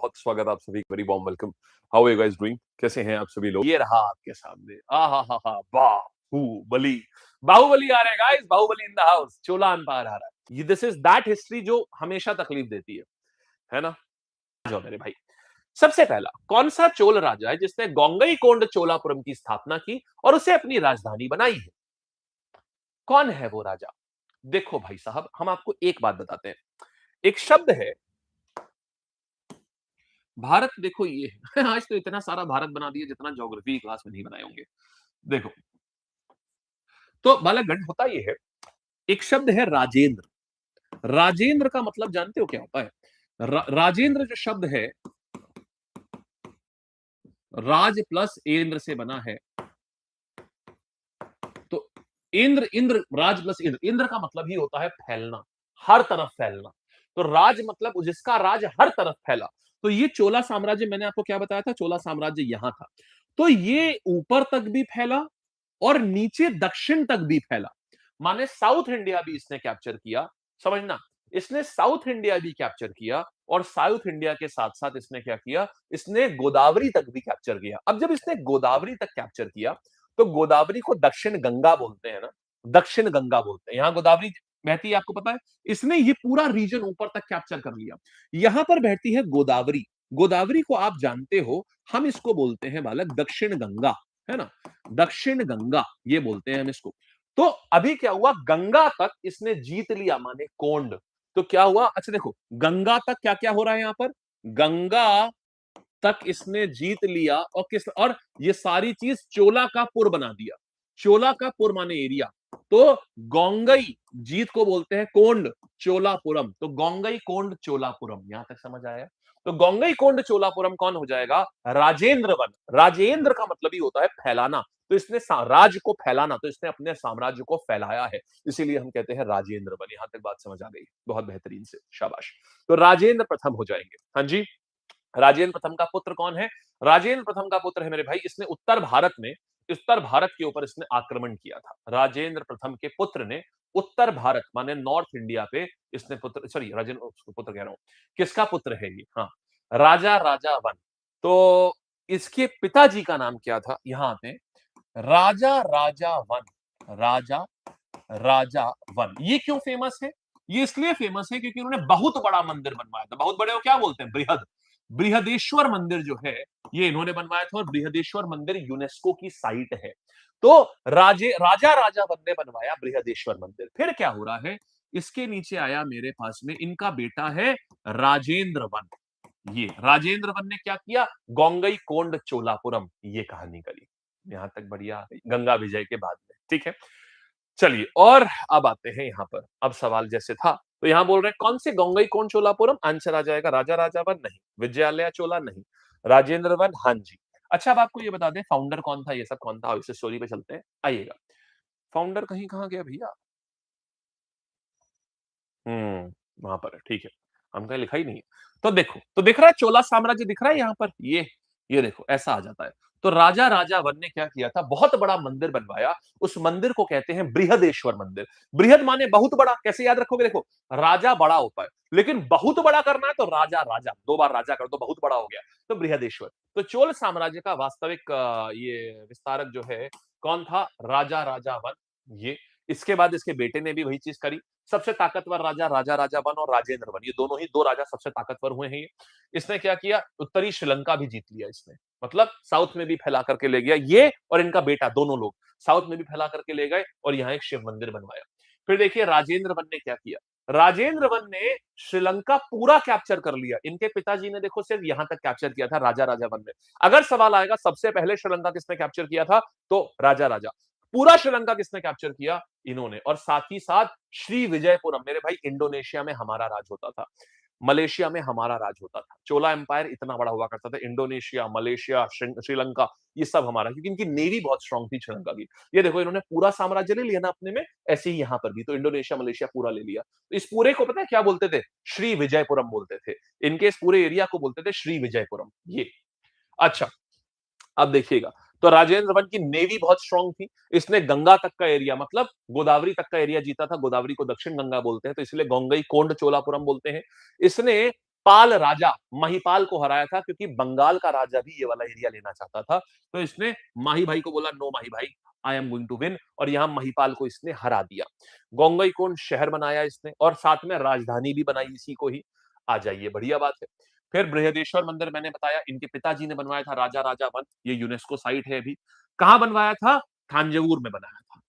बहुत स्वागत आप सभी, very warm welcome. How are you guys doing? कैसे हैं आप सभी लोग? ये रहा आपके सामने, आहा बाहुबली। बाहुबली आ रहा है guys, Baahubali in the house. Chola empire आ रहा है। ये दिस इज दैट हिस्ट्री जो हमेशा तकलीफ देती है ना? जाओ मेरे भाई। सबसे पहला कौन सा चोल राजा है जिसने गोंगईकोंड चोलापुरम की स्थापना की और उसे अपनी राजधानी बनाई है? कौन है वो राजा? देखो भाई साहब, हम आपको एक बात बताते हैं। एक शब्द है भारत। देखो ये है आज तो इतना सारा भारत बना दिया जितना ज्योग्राफी क्लास में नहीं बनाए होंगे। देखो, तो बालकगण होता ये है, एक शब्द है राजेंद्र। राजेंद्र का मतलब जानते हो क्या होता है? राजेंद्र जो शब्द है, राज प्लस एंद्र से बना है। तो इंद्र, इंद्र राज प्लस इंद्र, इंद्र का मतलब ही होता है फैलना, हर तरफ फैलना। तो राज मतलब जिसका राज हर तरफ फैला। तो ये चोला साम्राज्य, मैंने आपको क्या बताया था, चोला साम्राज्य यहां था। तो ये ऊपर तक भी फैला और नीचे दक्षिण तक भी फैला। माने साउथ इंडिया भी इसने कैप्चर किया। समझना, इसने साउथ इंडिया भी कैप्चर किया और साउथ इंडिया के साथ साथ इसने क्या किया, इसने गोदावरी तक भी कैप्चर किया। अब जब इसने गोदावरी तक कैप्चर किया, तो गोदावरी को दक्षिण गंगा बोलते हैं ना, दक्षिण गंगा बोलते हैं। यहां गोदावरी बहती है, आपको पता है। इसने ये पूरा रीजन ऊपर तक कैप्चर कर लिया। यहां पर बहती है गोदावरी। गोदावरी को आप जानते हो, हम इसको बोलते हैं बालक दक्षिण गंगा, है ना। दक्षिण गंगा ये बोलते हैं हम इसको। तो अभी क्या हुआ, गंगा तक इसने जीत लिया, माने कोंड। तो क्या हुआ, अच्छा देखो, गंगा तक क्या क्या हो रहा है यहां पर। गंगा तक इसने जीत लिया और ये सारी चीज चोला का पुर बना दिया। चोला का पुर माने एरिया। तो गोंगई जीत को बोलते हैं कोंड चोलापुरम। तो गोंगई कोंड चोलापुरम, यहां तक समझ आया। तो गोंगई कोंड चोलापुरम कौन हो जाएगा? राजेंद्र वन। राजेंद्र का मतलब ही होता है फैलाना। तो इसने राज्य को फैलाना, तो इसने अपने साम्राज्य को फैलाया है, इसीलिए हम कहते हैं राजेंद्र वन। यहां तक बात समझ आ गई, बहुत बेहतरीन से, शाबाश। तो राजेंद्र प्रथम हो जाएंगे। हाँ जी, राजेंद्र प्रथम का पुत्र कौन है? राजेंद्र प्रथम का पुत्र है मेरे भाई, इसने उत्तर भारत के ऊपर इसने आक्रमण किया था। राजेंद्र प्रथम के पुत्र ने उत्तर भारत माने नॉर्थ इंडिया पे इसने पुत्र, सॉरी राजेंद्र पुत्र कह रहा हूं, किसका पुत्र है ये? हाँ, राजा राजा वन। तो इसके पिताजी का नाम क्या था, यहां आते हैं। राजा राजा वन, राजा राजा वन। ये क्यों फेमस है? ये इसलिए फेमस है क्योंकि उन्होंने बहुत बड़ा मंदिर बनवाया था। बहुत बड़े को क्या बोलते हैं? बृहद। बृहदेश्वर मंदिर जो है, ये इन्होंने बनवाया था और बृहदेश्वर मंदिर यूनेस्को की साइट है। तो राजा राजा वन ने बनवाया बृहदेश्वर मंदिर। फिर क्या हो रहा है, इसके नीचे आया मेरे पास में इनका बेटा है राजेंद्र वन। ये राजेंद्र वन ने क्या किया? गोंगई कोंड चोलापुरम ये कहानी करी। यहां तक बढ़िया आ गई, गंगा विजय के बाद में, ठीक है। चलिए, और अब आते हैं यहां पर। अब सवाल जैसे था, तो यहां बोल रहे हैं कौन से गोंगई कोंड चोलापुरम? आंसर आ जाएगा राजा राजा वन नहीं, विजयालय चोला नहीं, राजेंद्र वन हाँ जी। अच्छा, अब आपको ये बता दें फाउंडर कौन था, ये सब कौन था, इस स्टोरी पे चलते हैं, आइएगा। फाउंडर कहीं कहां गया भैया? वहां पर है, ठीक है। हम कहीं लिखा ही नहीं है। तो देखो, तो दिख रहा है चोला साम्राज्य दिख रहा है यहां पर, ये देखो ऐसा आ जाता है। तो राजा राजा वन ने क्या किया था, बहुत बड़ा मंदिर बनवाया। उस मंदिर को कहते हैं बृहदेश्वर मंदिर। बृहद माने बहुत बड़ा। कैसे याद रखोगे? देखो, राजा बड़ा होता है, लेकिन बहुत बड़ा करना है तो राजा राजा, दो बार राजा कर दो, बहुत बड़ा हो गया, तो बृहदेश्वर। तो चोल साम्राज्य का वास्तविक ये विस्तारक जो है कौन था? राजा राजा वन। ये इसके बाद इसके बेटे ने भी वही चीज करी। सबसे ताकतवर राजा राजा राजा वन और राजेंद्र वन, ये दोनों ही दो राजा सबसे ताकतवर हुए हैं। इसने क्या किया, उत्तरी श्रीलंका भी जीत लिया इसने, मतलब साउथ में भी फैला करके ले गया। ये और इनका बेटा दोनों लोग साउथ में भी फैला करके ले गए और यहाँ एक शिव मंदिर बनवाया। फिर देखिए राजेंद्र वन ने क्या किया। राजेंद्र वन ने श्रीलंका पूरा कैप्चर कर लिया। इनके पिताजी ने देखो सिर्फ यहां तक कैप्चर किया था, राजा राजा वन ने। अगर सवाल आएगा सबसे पहले श्रीलंका किसने कैप्चर किया था, तो राजा राजा। पूरा श्रीलंका किसने कैप्चर किया? इन्होंने। और साथ ही साथ श्री विजयपुरम, मेरे भाई इंडोनेशिया में हमारा राज होता था, मलेशिया में हमारा राज होता था। चोला एम्पायर इतना बड़ा हुआ करता था। इंडोनेशिया, मलेशिया, श्रीलंका, ये सब हमारा, क्योंकि इनकी नेवी बहुत स्ट्रांग थी श्रीलंका की। ये देखो, इन्होंने पूरा साम्राज्य ले लिया ना अपने में, ऐसे ही यहां पर भी तो इंडोनेशिया मलेशिया पूरा ले लिया। तो इस पूरे को पता है क्या बोलते थे? श्री विजयपुरम बोलते थे। इनके इस पूरे एरिया को बोलते थे श्री विजयपुरम। ये अच्छा, अब देखिएगा, तो राजेंद्र वन की नेवी बहुत स्ट्रांग थी। इसने गंगा तक का एरिया, मतलब गोदावरी तक का एरिया जीता था। गोदावरी को दक्षिण गंगा बोलते हैं, तो इसलिए गोंगई कोंड चोलापुरम बोलते हैं। इसने पाल राजा महिपाल को हराया था, क्योंकि बंगाल का राजा भी ये वाला एरिया लेना चाहता था। तो इसने माही भाई को बोला, नो माही भाई, I am going to win, और यहां महिपाल को इसने हरा दिया। गोंगईकोंड शहर बनाया इसने, और साथ में राजधानी भी बनाई इसी को ही। आ जाइए, बढ़िया बात है। फिर बृहदेश्वर मंदिर मैंने बताया, इनके पिताजी ने बनवाया था, राजा राजा वन, ये यूनेस्को साइट है अभी। कहां बनवाया था? थांजावुर में बनाया था।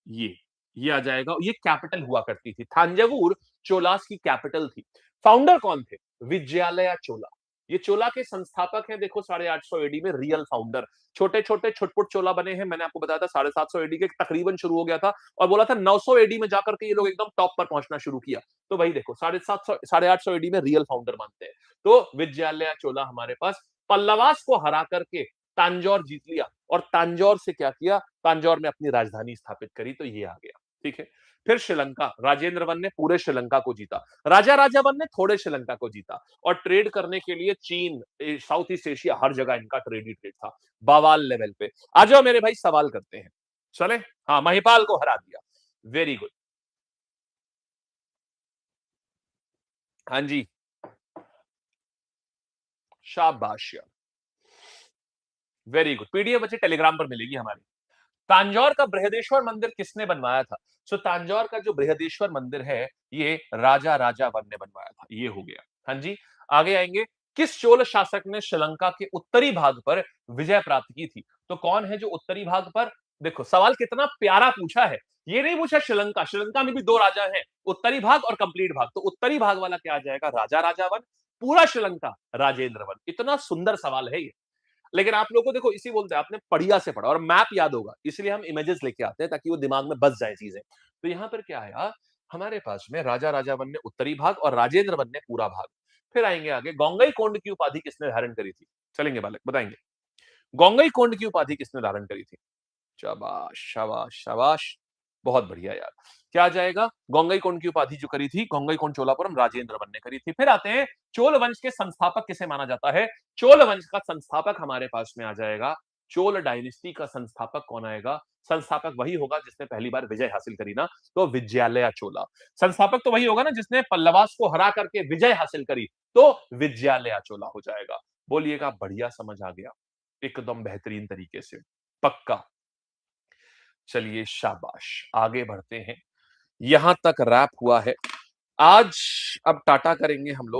ये आ जाएगा। ये कैपिटल हुआ करती थी, थांजावुर चोलास की कैपिटल थी। फाउंडर कौन थे? विजयालया चोला। ये चोला के संस्थापक हैं, देखो 850 एडी में रियल फाउंडर। छोटे छोटे छुटपुट चोला बने हैं, मैंने आपको बताया था 750 एडी के तकरीबन शुरू हो गया था, और बोला था 900 एडी में जाकर के ये लोग एकदम टॉप पर पहुंचना शुरू किया। तो भाई देखो 750 850 एडी में रियल फाउंडर मानते हैं। तो विजयालया चोला हमारे पास पल्लवास को हरा करके तांजौर जीत लिया, और तांजौर से क्या किया? तांजौर में अपनी राजधानी स्थापित करी। तो ये आ गया, ठीक है। फिर श्रीलंका, राजेंद्र वन ने पूरे श्रीलंका को जीता, राजा राजा वन ने थोड़े श्रीलंका को जीता, और ट्रेड करने के लिए चीन, साउथ ईस्ट एशिया, हर जगह इनका ट्रेड ही ट्रेड था, बवाल लेवल पे। आ जाओ मेरे भाई, सवाल करते हैं, चले। हाँ, महिपाल को हरा दिया, वेरी गुड। हाँ जी, शाबाश, वेरी गुड। पीडीएफ बच्चे टेलीग्राम पर मिलेगी हमारी। तांजौर का बृहदेश्वर मंदिर किसने बनवाया था? सो तांजौर का जो बृहदेश्वर मंदिर है, ये राजा राजा वन ने बनवाया था। ये हो गया। हाँ जी, आगे आएंगे। किस चोल शासक ने श्रीलंका के उत्तरी भाग पर विजय प्राप्त की थी? तो कौन है जो उत्तरी भाग पर? देखो सवाल कितना प्यारा पूछा है। ये नहीं पूछा श्रीलंका, श्रीलंका में भी दो राजा हैं, उत्तरी भाग और कंप्लीट भाग। तो उत्तरी भाग वाला क्या आ जाएगा? राजा राजा वन। पूरा श्रीलंका राजेंद्र वन। इतना सुंदर सवाल है ये। लेकिन आप लोगों को देखो, इसी बोलते हैं, आपने बढ़िया से पढ़ा और मैप याद होगा, इसलिए हम इमेजेस लेके आते हैं ताकि वो दिमाग में बस जाए चीजें। तो यहां पर क्या आया हमारे पास में? राजा राजा वन ने उत्तरी भाग और राजेंद्र वन ने पूरा भाग। फिर आएंगे आगे, गोंगई कोंड की उपाधि किसने धारण करी थी? चलेंगे बालक, बताएंगे। गोंगई कोंड की उपाधि किसने धारण करी थी? शाबाश शाबाश शाबाश, बहुत बढ़िया यार। क्या आ जाएगा? गोंगईकोंड की उपाधि जो करी थी, गोंगईकोंड चोलापुरम, राजेंद्र वन ने करी थी। फिर आते हैं, चोल वंश के संस्थापक किसे माना जाता है? चोल वंश का संस्थापक हमारे पास में आ जाएगा, चोल डायनेस्टी का संस्थापक कौन आएगा? संस्थापक वही होगा जिसने पहली बार विजय हासिल करी ना, तो विजयालया चोला। संस्थापक तो वही होगा ना जिसने पल्लवास को हरा करके विजय हासिल करी, तो विजयालया चोला हो जाएगा। बोलिएगा, बढ़िया समझ आ गया? एकदम बेहतरीन तरीके से, पक्का। चलिए शाबाश, आगे बढ़ते हैं। यहां तक रैप हुआ है आज। अब टाटा करेंगे हम लोग।